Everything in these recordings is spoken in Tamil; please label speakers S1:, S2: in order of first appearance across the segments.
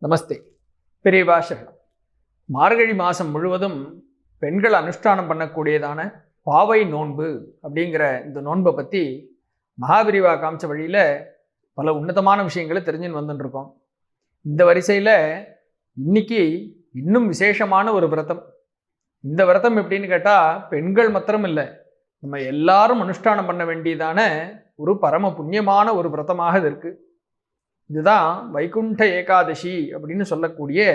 S1: நமஸ்தே. பெரியவா சரணம். மார்கழி மாதம் முழுவதும் பெண்கள் அனுஷ்டானம் பண்ணக்கூடியதான பாவை நோன்பு அப்படிங்கிற இந்த நோன்பை பற்றி மகாபிரிவா காமிச்ச வழியில் பல உன்னதமான விஷயங்களை தெரிஞ்சுன்னு வந்துட்டுருக்கோம். இந்த வரிசையில் இன்னைக்கு இன்னும் விசேஷமான ஒரு விரதம். இந்த விரதம் எப்படின்னு கேட்டால் பெண்கள் மாத்திரம் இல்லை, நம்ம எல்லாரும் அனுஷ்டானம் பண்ண வேண்டியதான ஒரு பரம புண்ணியமான ஒரு விரதமாக இது இருக்குது. இதுதான் வைகுண்ட ஏகாதசி அப்படின்னு சொல்லக்கூடிய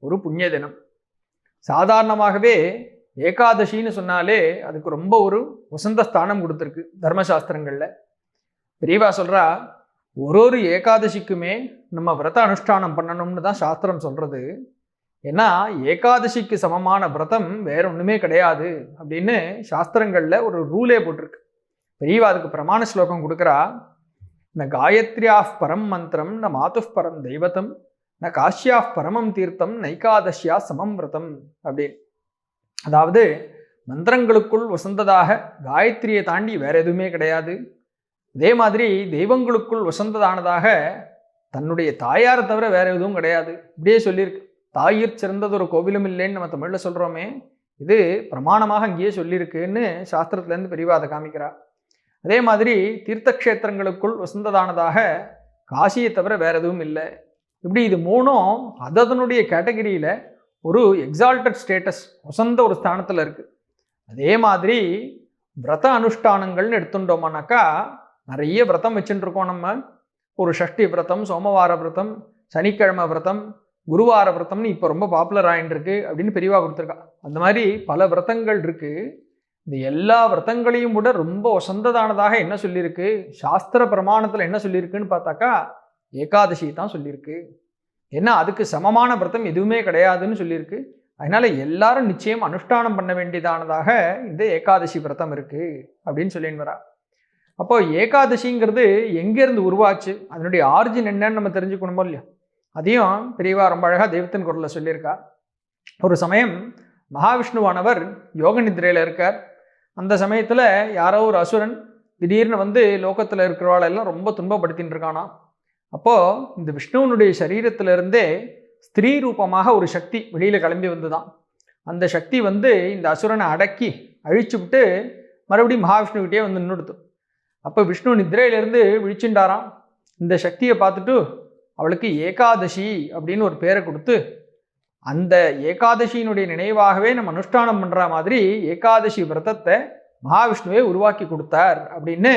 S1: ஒரு புண்ணிய தினம். சாதாரணமாகவே ஏகாதசின்னு சொன்னாலே அதுக்கு ரொம்ப ஒரு வசந்த ஸ்தானம் கொடுத்துருக்கு தர்மசாஸ்திரங்களில். பெரியவா சொல்கிறா, ஒரு ஏகாதசிக்குமே நம்ம விரத அனுஷ்டானம் பண்ணணும்னு தான் சாஸ்திரம் சொல்கிறது. ஏன்னா ஏகாதசிக்கு சமமான விரதம் வேற ஒன்றுமே கிடையாது அப்படின்னு சாஸ்திரங்களில் ஒரு ரூலே போட்டிருக்கு. பெரியவா அதுக்கு பிரமாண ஸ்லோகம் கொடுக்குறா. ந காயத்ரியாஃப் பரம் மந்திரம் ந மாதுஃப் பரம் தெய்வத்தம் ந காஷ்யாஃப் பரமம் தீர்த்தம் நைகாதசியா சமம் விரதம் அப்படின்னு. அதாவது மந்திரங்களுக்குள் வசந்ததாக காயத்ரியை தாண்டி வேற எதுவுமே கிடையாது. அதே மாதிரி தெய்வங்களுக்குள் வசந்ததானதாக தன்னுடைய தாயாரை தவிர வேற எதுவும் கிடையாது. இப்படியே சொல்லியிருக்கு. தாயிற் சிறந்தது ஒரு கோவிலும் இல்லைன்னு நம்ம தமிழில் சொல்கிறோமே, இது பிரமாணமாக அங்கேயே சொல்லியிருக்குன்னு சாஸ்திரத்துலேருந்து பெரியவா அதை காமிக்கிறா. அதே மாதிரி தீர்த்தக்ஷேத்திரங்களுக்குள் வசந்ததானதாக காசியை தவிர வேற எதுவும் இல்லை. இப்படி இது மூணும் அதனுடைய கேட்டகரியில் ஒரு எக்ஸால்டட் ஸ்டேட்டஸ், வசந்த ஒரு ஸ்தானத்தில் இருக்குது. அதே மாதிரி விரத அனுஷ்டானங்கள்னு எடுத்துட்டோம்னாக்கா நிறைய விரதம் வச்சுட்டு இருக்கோம் நம்ம. ஒரு ஷஷ்டி விரதம், சோமவார விரதம், சனிக்கிழமை விரதம், குருவார விரதம்னு இப்போ ரொம்ப பாப்புலர் ஆகிட்டு இருக்கு அப்படின்னு பெரியவா கொடுத்துருக்கா. அந்த மாதிரி பல விரதங்கள் இருக்குது. இந்த எல்லா விரதங்களையும் விட ரொம்ப வசந்ததானதாக என்ன சொல்லியிருக்கு, சாஸ்திர பிரமாணத்தில் என்ன சொல்லியிருக்குன்னு பார்த்தாக்கா ஏகாதசி தான் சொல்லியிருக்கு. ஏன்னா அதுக்கு சமமான விரதம் எதுவுமே கிடையாதுன்னு சொல்லியிருக்கு. அதனால எல்லாரும் நிச்சயம் அனுஷ்டானம் பண்ண வேண்டியதானதாக இந்த ஏகாதசி விரதம் இருக்குது அப்படின்னு சொல்லின்னு வரா. அப்போ ஏகாதசிங்கிறது எங்கேருந்து உருவாச்சு, அதனுடைய ஆரிஜின் என்னன்னு நம்ம தெரிஞ்சுக்கணுமோ இல்லையா. அதையும் பெரியவா ரொம்ப அழகாக தெய்வத்தின் குரலில் சொல்லியிருக்கா. ஒரு சமயம் மகாவிஷ்ணுவானவர் யோக நிதிரையில் இருக்கார். அந்த சமயத்தில் யாரோ ஒரு அசுரன் திடீர்னு வந்து லோகத்தில் இருக்கிறவாளெல்லாம் ரொம்ப துன்பப்படுத்தின்னு இருக்கானா. அப்போது இந்த விஷ்ணுவனுடைய சரீரத்திலிருந்தே ஸ்திரீ ரூபமாக ஒரு சக்தி வெளியில் கிளம்பி வந்துதான். அந்த சக்தி வந்து இந்த அசுரனை அடக்கி அழிச்சு விட்டு மறுபடியும் மகாவிஷ்ணுக்கிட்டே வந்து நின்றுடுத்து. அப்போ விஷ்ணு நிதிரையிலேருந்து விழிச்சுண்டாராம். இந்த சக்தியை பார்த்துட்டு அவளுக்கு ஏகாதசி அப்படின்னு ஒரு பேரை கொடுத்து, அந்த ஏகாதசியினுடைய நினைவாகவே நம்ம அனுஷ்டானம் பண்ணுற மாதிரி ஏகாதசி விரதத்தை மகாவிஷ்ணுவே உருவாக்கி கொடுத்தார் அப்படின்னு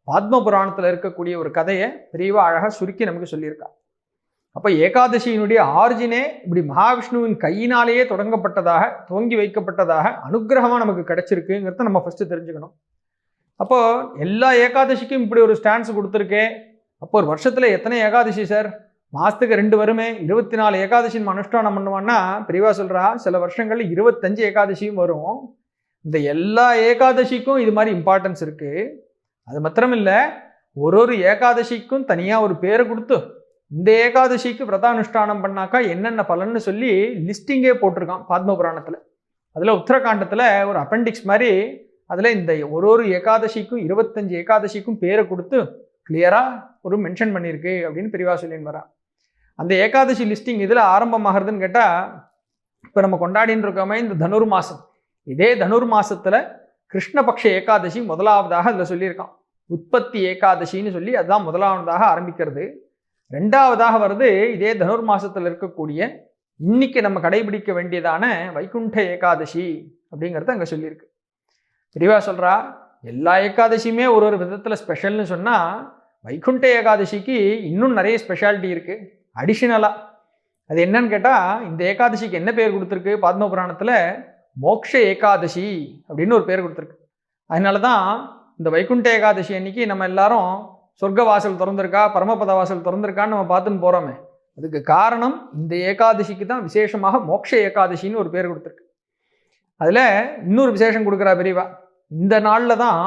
S1: பாத்ம புராணத்தில் இருக்கக்கூடிய ஒரு கதையை பெரியவா அழகாக சுருக்கி நமக்கு சொல்லியிருக்கா. அப்போ ஏகாதசியினுடைய ஆரிஜினே இப்படி மகாவிஷ்ணுவின் கையினாலேயே துவங்கி வைக்கப்பட்டதாக அனுகிரகமாக நமக்கு கிடைச்சிருக்குங்கிறத நம்ம ஃபஸ்ட்டு தெரிஞ்சுக்கணும். அப்போது எல்லா ஏகாதசிக்கும் இப்படி ஒரு ஸ்டான்ஸ் கொடுத்துருக்கே. அப்போ ஒரு வருஷத்தில் எத்தனை ஏகாதசி சார்? மாதத்துக்கு 2 வருமே, 24 ஏகாதசி நம்ம அனுஷ்டானம் பண்ணுவான்னா பெரியவா சொல்கிறா சில வருஷங்களில் 25 ஏகாதசியும் வரும். இந்த எல்லா ஏகாதசிக்கும் இது மாதிரி இம்பார்ட்டன்ஸ் இருக்குது. அது மாத்திரம் இல்லை, ஒரு ஏகாதசிக்கும் தனியாக ஒரு பேரை கொடுத்து இந்த ஏகாதசிக்கு விரதானுஷ்டானம் பண்ணாக்கா என்னென்ன பலன்னு சொல்லி லிஸ்டிங்கே போட்டிருக்கான் பாத்ம புராணத்தில். அதில் உத்தரகாண்டத்தில் ஒரு அப்பெண்டிக்ஸ் மாதிரி அதில் இந்த ஒரு ஏகாதசிக்கும் 25 ஏகாதசிக்கும் பேரை கொடுத்து கிளியராக ஒரு மென்ஷன் பண்ணியிருக்கு அப்படின்னு பெரியவா சொல்லின்னு வரா. அந்த ஏகாதசி லிஸ்டிங் இதில் ஆரம்பமாகிறதுன்னு கேட்டால், இப்போ நம்ம கொண்டாடின்னு இருக்கோமே இந்த தனுர் மாதம், இதே தனுர் மாதத்தில் கிருஷ்ணபக்ஷ ஏகாதசி முதலாவதாக அதில் சொல்லியிருக்கான். உற்பத்தி ஏகாதசின்னு சொல்லி அதுதான் முதலாவதாக ஆரம்பிக்கிறது. 2ஆவதாக வருது இதே தனுர் மாதத்தில் இருக்கக்கூடிய இன்னைக்கு நம்ம கடைபிடிக்க வேண்டியதான வைகுண்ட ஏகாதசி அப்படிங்கிறது அங்கே சொல்லியிருக்கு. பெரியவா சொல்கிறா, எல்லா ஏகாதசியுமே ஒரு விதத்தில் ஸ்பெஷல்னு சொன்னால் வைகுண்ட ஏகாதசிக்கு இன்னும் நிறைய ஸ்பெஷாலிட்டி இருக்குது அடிஷ்னலாக. அது என்னன்னு கேட்டால், இந்த ஏகாதசிக்கு என்ன பேர் கொடுத்துருக்கு பாத்ம புராணத்தில், மோக்ஷ ஏகாதசி அப்படின்னு ஒரு பேர் கொடுத்துருக்கு. அதனால தான் இந்த வைகுண்ட ஏகாதசி அன்னைக்கு நம்ம எல்லாரும் சொர்க்க வாசல் திறந்திருக்கா, பரமபத வாசல் திறந்திருக்கான்னு நம்ம பார்த்துன்னு போகிறோமே. அதுக்கு காரணம் இந்த ஏகாதசிக்கு தான் விசேஷமாக மோக்ஷ ஏகாதசின்னு ஒரு பேர் கொடுத்துருக்கு. அதில் இன்னொரு விசேஷம் கொடுக்குறா பெரியவா. இந்த நாளில் தான்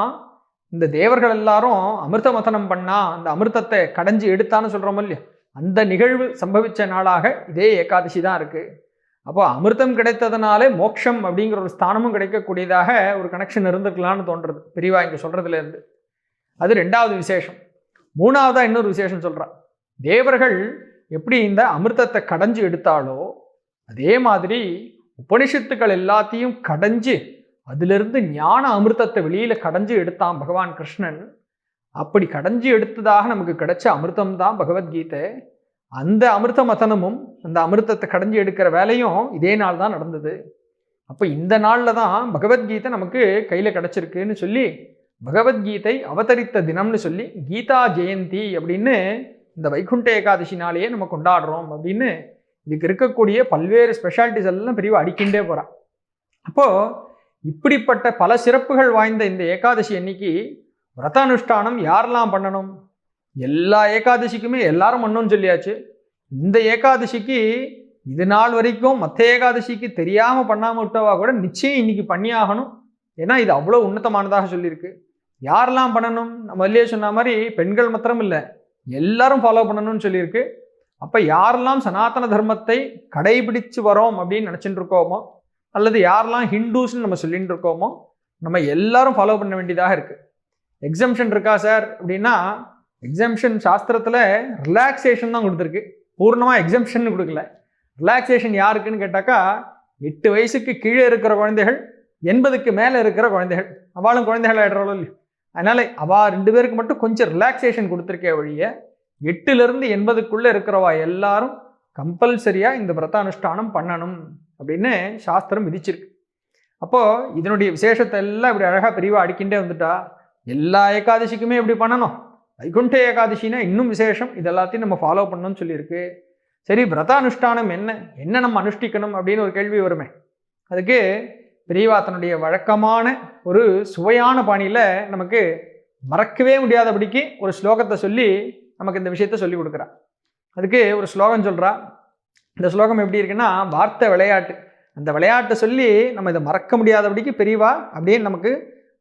S1: இந்த தேவர்கள் எல்லாரும் அமிர்த மதனம் பண்ணா, அந்த அமிர்தத்தை கடைஞ்சி எடுத்தான்னு சொல்கிறோமோ இல்லையா, அந்த நிகழ்வு சம்பவித்த நாளாக இதே ஏகாதசி தான் இருக்குது. அப்போ அமிர்தம் கிடைத்ததுனாலே மோட்சம் அப்படிங்கிற ஒரு ஸ்தானமும் கிடைக்கக்கூடியதாக ஒரு கனெக்ஷன் இருந்துக்கலான்னு தோன்றுறது பெரியவா இங்கே சொல்கிறதுலேருந்து. அது 2வது விசேஷம். 3ஆவதாக இன்னொரு விசேஷம் சொல்கிறான். தேவர்கள் எப்படி இந்த அமிர்தத்தை கடைஞ்சு எடுத்தாலோ அதே மாதிரி உபனிஷத்துக்கள் எல்லாத்தையும் கடைஞ்சு அதிலிருந்து ஞான அமிர்தத்தை வெளியில கடைஞ்சு எடுத்தான் பகவான் கிருஷ்ணன். அப்படி கடைஞ்சு எடுத்ததாக நமக்கு கிடைச்ச அமிர்தம் தான் பகவத்கீதை. அந்த அமிர்த மதனமும் அந்த அமிர்தத்தை கடைஞ்சு எடுக்கிற வேலையும் இதே நாள் தான் நடந்தது. அப்போ இந்த நாளில் தான் பகவத்கீதை நமக்கு கையில் கிடச்சிருக்குன்னு சொல்லி பகவத்கீதை அவதரித்த தினம்னு சொல்லி கீதா ஜெயந்தி அப்படின்னு இந்த வைகுண்ட ஏகாதசினாலேயே நம்ம கொண்டாடுறோம் அப்படின்னு இதுக்கு இருக்கக்கூடிய பல்வேறு ஸ்பெஷாலிட்டிஸ் எல்லாம் பிரிவு அடிக்கின்றே போகிறான். அப்போது இப்படிப்பட்ட பல சிறப்புகள் வாய்ந்த இந்த ஏகாதசி அன்னைக்கு விரதானுஷ்டானம் யாரெல்லாம் பண்ணணும்? எல்லா ஏகாதசிக்குமே எல்லாரும் பண்ணணும்னு சொல்லியாச்சு. இந்த ஏகாதசிக்கு இது நாள் வரைக்கும் மற்ற ஏகாதசிக்கு தெரியாமல் பண்ணாமல் விட்டவா கூட நிச்சயம் இன்னைக்கு பண்ணியாகணும். ஏன்னா இது அவ்வளோ உன்னதமானதாக சொல்லியிருக்கு. யாரெல்லாம் பண்ணணும்? நம்ம இல்லையே சொன்ன மாதிரி பெண்கள் மாத்திரம் இல்லை, எல்லாரும் ஃபாலோ பண்ணணும்னு சொல்லியிருக்கு. அப்போ யாரெல்லாம் சனாதன தர்மத்தை கடைபிடிச்சு வரோம் அப்படின்னு நினச்சிட்டு இருக்கோமோ, அல்லது யாரெல்லாம் ஹிந்துஸ்ன்னு நம்ம சொல்லிட்டு இருக்கோமோ, நம்ம எல்லாரும் ஃபாலோ பண்ண வேண்டியதாக இருக்குது. எக்ஸம்ஷன் இருக்கா சார் அப்படின்னா, எக்ஸம்ஷன் சாஸ்திரத்தில் ரிலாக்ஸேஷன் தான் கொடுத்துருக்கு, பூர்ணமாக எக்ஸம்ஷன் கொடுக்கல. ரிலாக்ஸேஷன் யாருக்குன்னு கேட்டாக்கா 8 வயசுக்கு கீழே இருக்கிற குழந்தைகள், 80க்கு மேலே இருக்கிற குழந்தைகள், அவளும் குழந்தைகள் ஆகிடுறாளோ இல்லையோ, அதனால் அவள் 2 பேருக்கு மட்டும் கொஞ்சம் ரிலாக்ஸேஷன் கொடுத்துருக்கே ஒழிய 8லேருந்து 80க்குள்ளே இருக்கிறவா எல்லாரும் கம்பல்சரியாக இந்த விரதானுஷ்டானம் பண்ணணும் அப்படின்னு சாஸ்திரம் விதிச்சிருக்கு. அப்போது இதனுடைய விசேஷத்தை எல்லாம் இப்படி அழகாக பிரிவாக அடிக்கின்றே வந்துட்டா எல்லா ஏகாதசிக்குமே எப்படி பண்ணணும்? வைகுண்ட ஏகாதசினா இன்னும் விசேஷம், இது எல்லாத்தையும் நம்ம ஃபாலோ பண்ணணும்னு சொல்லியிருக்கு. சரி, விரதானுஷ்டானம் என்ன நம்ம அனுஷ்டிக்கணும் அப்படின்னு ஒரு கேள்வி வருமே. அதுக்கு பெரியவா தன்னுடைய வழக்கமான ஒரு சுவையான பாணியில் நமக்கு மறக்கவே முடியாதபடிக்கு ஒரு ஸ்லோகத்தை சொல்லி நமக்கு இந்த விஷயத்த சொல்லி கொடுக்குறா. அதுக்கு ஒரு ஸ்லோகம் சொல்கிறா. இந்த ஸ்லோகம் எப்படி இருக்குன்னா, வார்த்தை விளையாட்டு. அந்த விளையாட்டை சொல்லி நம்ம இதை மறக்க முடியாதபடிக்கு பெரியவா அப்படியே நமக்கு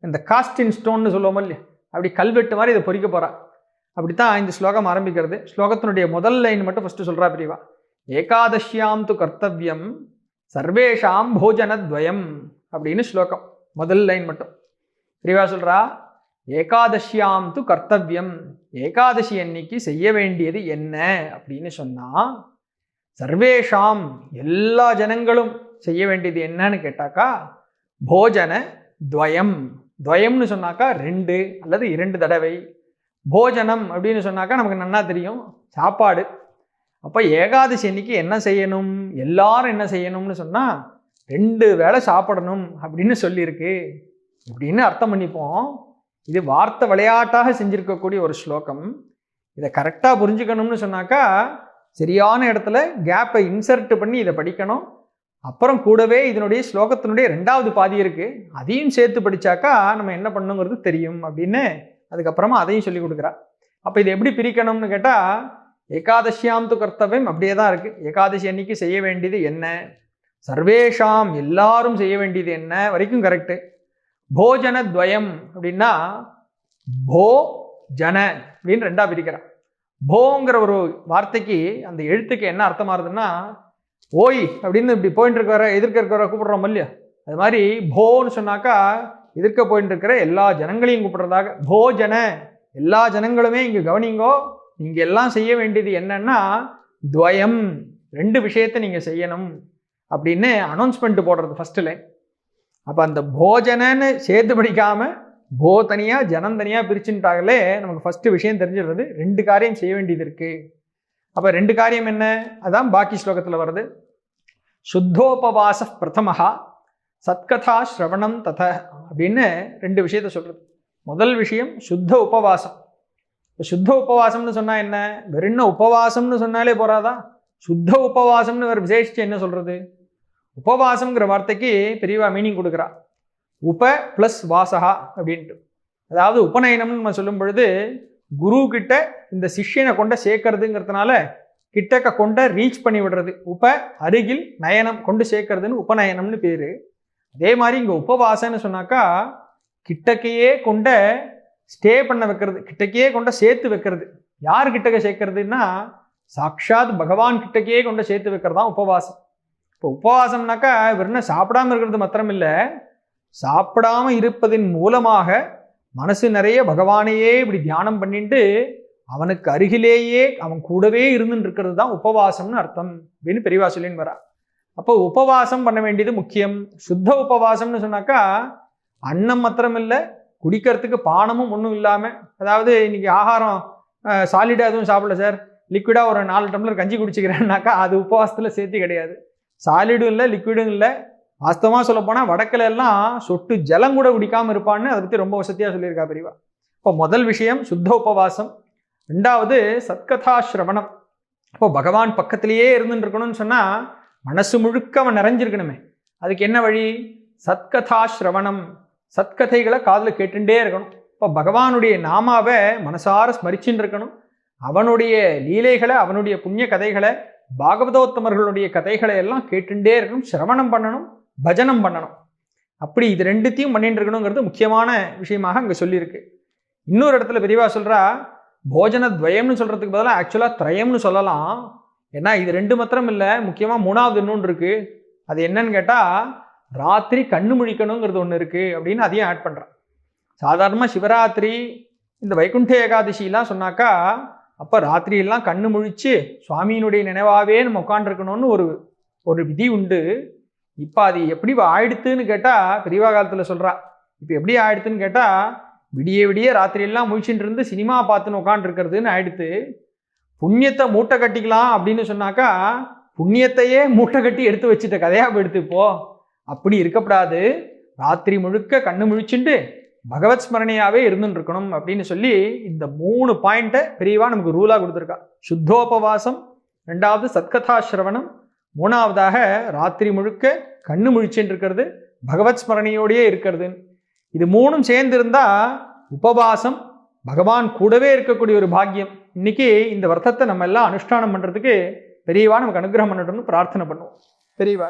S1: இந்த காஸ்டின் ஸ்டோன்னு சொல்லுவோம் இல்லையா, அப்படி கல்வெட்டு மாதிரி இதை பொறிக்க போகிறா. அப்படித்தான் இந்த ஸ்லோகம் ஆரம்பிக்கிறது. ஸ்லோகத்தினுடைய முதல் லைன் மட்டும் ஃபஸ்ட்டு சொல்கிறா பெரியவா. ஏகாதசியாம் து கர்த்தவ்யம் சர்வேஷாம் போஜனத்வயம் அப்படின்னு ஸ்லோகம் முதல் லைன் மட்டும். பெரியவா சொல்கிறா, ஏகாதசியாம் து கர்த்தவ்யம், ஏகாதசி அன்னைக்கு செய்ய வேண்டியது என்ன அப்படின்னு சொன்னால், சர்வேஷாம் எல்லா ஜனங்களும் செய்ய வேண்டியது என்னன்னு கேட்டாக்கா போஜன துவயம். துவயம்னு சொன்னாக்கா 2 அல்லது 2 தடவை. போஜனம் அப்படின்னு சொன்னாக்கா நமக்கு நன்னா தெரியும், சாப்பாடு. அப்போ ஏகாதசி அன்னைக்கு என்ன செய்யணும், எல்லாரும் என்ன செய்யணும்னு சொன்னால் 2 வேளை சாப்பிடணும் அப்படின்னு சொல்லியிருக்கு இப்படின்னு அர்த்தம் பண்ணிப்போம். இது வார்த்தை விளையாட்டாக செஞ்சுருக்கக்கூடிய ஒரு ஸ்லோகம். இதை கரெக்டாக புரிஞ்சுக்கணும்னு சொன்னாக்கா சரியான இடத்துல கேப்பை இன்சர்ட் பண்ணி இதை படிக்கணும். அப்புறம் கூடவே இதனுடைய ஸ்லோகத்தினுடைய 2வது பாதி இருக்குது, அதையும் சேர்த்து படித்தாக்கா நம்ம என்ன பண்ணுங்கிறது தெரியும் அப்படின்னு அதுக்கப்புறமா அதையும் சொல்லி கொடுக்குறா. அப்போ இது எப்படி பிரிக்கணும்னு கேட்டால், ஏகாதசியாம் து கர்த்தவ்யம் அப்படியே தான் இருக்குது. ஏகாதசி அன்னைக்கு செய்ய வேண்டியது என்ன, சர்வேஷாம் எல்லாரும் செய்ய வேண்டியது என்ன வரைக்கும் கரெக்டு. போஜன துவயம் அப்படின்னா போ ஜன அப்படின்னு 2ஆ பிரிக்கிறான். போங்கிற ஒரு வார்த்தைக்கு அந்த எழுத்துக்கு என்ன அர்த்தமா இருந்ததுன்னா, ஓய் அப்படின்னு இப்படி போயிட்டு இருக்கிற எதிர்க்க இருக்கிற கூப்பிடுறோம் இல்லையா, அது மாதிரி போன்னு சொன்னாக்கா எதிர்க்க போயிட்டு இருக்கிற எல்லா ஜனங்களையும் கூப்பிடுறதாக. போஜன எல்லா ஜனங்களுமே இங்கே கவனிங்கோ, நீங்கள் எல்லாம் செய்ய வேண்டியது என்னன்னா துவயம், 2 விஷயத்தை நீங்கள் செய்யணும் அப்படின்னு அனௌன்ஸ்மெண்ட் போடுறது ஃபர்ஸ்ட் லைன். அப்போ அந்த போஜனன்னு சேர்த்து படிக்காமல் போ தனியாக ஜனம் தனியாக பிரிச்சுட்டாங்களே நமக்கு ஃபஸ்ட்டு விஷயம் தெரிஞ்சிடுறது, 2 காரியம் செய்ய வேண்டியது இருக்குது. அப்போ 2 காரியம் என்ன, அதான் பாக்கி ஸ்லோகத்தில் வருது. சுத்தோபவாச பிரதமஹா சத்கதா ஸ்ரவணம் தத அப்படின்னு 2 விஷயத்த சொல்கிறது. முதல் விஷயம் சுத்த உபவாசம். இப்போ சுத்த உபவாசம்னு சொன்னால் என்ன, வெறும் உபவாசம்னு சொன்னாலே போறாதா, சுத்த உபவாசம்னு வேறு விசேஷிச்சு என்ன சொல்கிறது? உபவாசம்ங்கிற வார்த்தைக்கு பெரியவா மீனிங் கொடுக்குறா. உப ப்ளஸ் வாசகா அப்படின்ட்டு. அதாவது உபநயனம்னு நம்ம சொல்லும் பொழுது குரு கிட்ட இந்த சிஷ்யனை கொண்ட சேர்க்கறதுங்கிறதுனால கிட்டக்க கொண்ட ரீச் பண்ணி விடுறது. உப அருகில், நயனம் கொண்டு சேர்க்கறதுன்னு உபநயனம்னு பேர். அதே மாதிரி இங்கே உபவாசம்னு சொன்னாக்கா கிட்டக்கையே கொண்ட ஸ்டே பண்ண வைக்கிறது, கிட்டக்கையே கொண்ட சேர்த்து வைக்கிறது. யார் கிட்டக்க சேர்க்கறதுன்னா சாக்ஷாத் பகவான் கிட்டக்கையே கொண்டு சேர்த்து வைக்கிறது தான் உபவாசம். இப்போ உபவாசம்னாக்கா வெறும் சாப்பிடாம இருக்கிறது மாத்திரம் இல்லை, சாப்பிடாம இருப்பதின் மூலமாக மனசு நிறைய பகவானையே இப்படி தியானம் பண்ணிட்டு அவனுக்கு அருகிலேயே அவன் கூடவே இருந்துட்டு இருக்கிறது தான் உபவாசம்னு அர்த்தம் அப்படின்னு பெரியவா சொல்லின்னு வரா. அப்போ உபவாசம் பண்ண வேண்டியது முக்கியம். சுத்த உபவாசம்னு சொன்னாக்கா அன்னம் மாத்திரம் இல்லை, குடிக்கிறதுக்கு பானமும் ஒன்றும் இல்லாமல், அதாவது இன்னைக்கு ஆகாரம் சாலிடாக எதுவும் சாப்பிடல சார், லிக்விடாக ஒரு 4 டம்ளர் கஞ்சி குடிச்சிக்கிறேன்னாக்கா அது உபவாசத்தில் சேர்த்து கிடையாது. சாலிடும் இல்லை, லிக்விடும் இல்லை. வாஸ்தவமாக சொல்லப்போனால் வடக்கில் எல்லாம் சொட்டு ஜலம் கூட குடிக்காமல் இருப்பான்னு அதை பற்றி ரொம்ப வசதியாக சொல்லியிருக்கா பெரியவா. இப்போ முதல் விஷயம் சுத்த உபவாசம். ரெண்டாவது சத்கதா ஸ்ரவணம். இப்போ பகவான் பக்கத்திலேயே இருந்துட்டு இருக்கணும்னு சொன்னால் மனசு முழுக்க அவன் நிறைஞ்சிருக்கணுமே. அதுக்கு என்ன வழி? சத்கதா ஸ்ரவணம். சத்கதைகளை காதில் கேட்டுட்டே இருக்கணும். இப்போ பகவானுடைய நாமாவை மனசார ஸ்மரிச்சுட்டு இருக்கணும். அவனுடைய லீலைகளை, அவனுடைய புண்ணிய கதைகளை, பாகவதோத்தமர்களுடைய கதைகளை எல்லாம் கேட்டுட்டே இருக்கணும். சிரவணம் பண்ணணும், பஜனம் பண்ணணும். அப்படி இது ரெண்டுத்தையும் பண்ணிட்டு இருக்கணுங்கிறது முக்கியமான விஷயமாக அங்கே சொல்லியிருக்கு. இன்னொரு இடத்துல பெரியவா சொல்கிறா, போஜன துவயம்னு சொல்கிறதுக்கு பதிலாக ஆக்சுவலாக திரயம்னு சொல்லலாம். ஏன்னா இது ரெண்டு மாத்திரம் இல்லை, முக்கியமாக மூணாவது இன்னொன்று இருக்குது. அது என்னன்னு கேட்டால் ராத்திரி கண்ணு முழிக்கணுங்கிறது ஒன்று இருக்குது அப்படின்னு அதையும் ஆட் பண்ணுறான். சாதாரணமாக சிவராத்திரி இந்த வைகுண்ட ஏகாதசிலாம் சொன்னாக்கா அப்போ ராத்திரியெல்லாம் கண்ணு முழிச்சு சுவாமியினுடைய நினைவாகவே நம்ம உட்காண்டிருக்கணும்னு ஒரு விதி உண்டு. இப்போ அது எப்படி ஆயிடுத்துன்னு கேட்டால் பெரியவா காலத்தில் சொல்கிறா. இப்போ எப்படி ஆயிடுத்துன்னு கேட்டால் விடிய விடிய ராத்திரியெல்லாம் முழிச்சுட்டு இருந்து சினிமா பார்த்துன்னு உட்காண்டிருக்கிறதுன்னு ஆயிடுத்து. புண்ணியத்தை மூட்டை கட்டிக்கலாம் அப்படின்னு சொன்னாக்கா புண்ணியத்தையே மூட்டை கட்டி எடுத்து வச்சுட்ட கதையாக போயிடுத்து. இப்போ அப்படி இருக்கப்படாது. ராத்திரி முழுக்க கண்ணு முழிச்சுட்டு பகவத் ஸ்மரணையாவே இருந்துட்டு இருக்கணும் அப்படின்னு சொல்லி இந்த 3 பாயிண்ட்டை பெரியவா நமக்கு ரூலாக கொடுத்துருக்கா. சுத்தோபவாசம், ரெண்டாவது சத்கதா ஸ்ரவணம், மூணாவதாக ராத்திரி முழுக்க கண்ணு முழிச்சுட்டு இருக்கிறது, பகவத் ஸ்மரணையோடையே இருக்கிறது. இது 3ம் சேர்ந்து இருந்தா உபவாசம், பகவான் கூடவே இருக்கக்கூடிய ஒரு பாக்கியம். இன்னைக்கு இந்த விரதத்தை நம்ம எல்லாம் அனுஷ்டானம் பண்றதுக்கு பெரியவா நமக்கு அனுகிரகம் பண்ணட்டும்னு பிரார்த்தனை பண்ணுவோம். பெரியவா.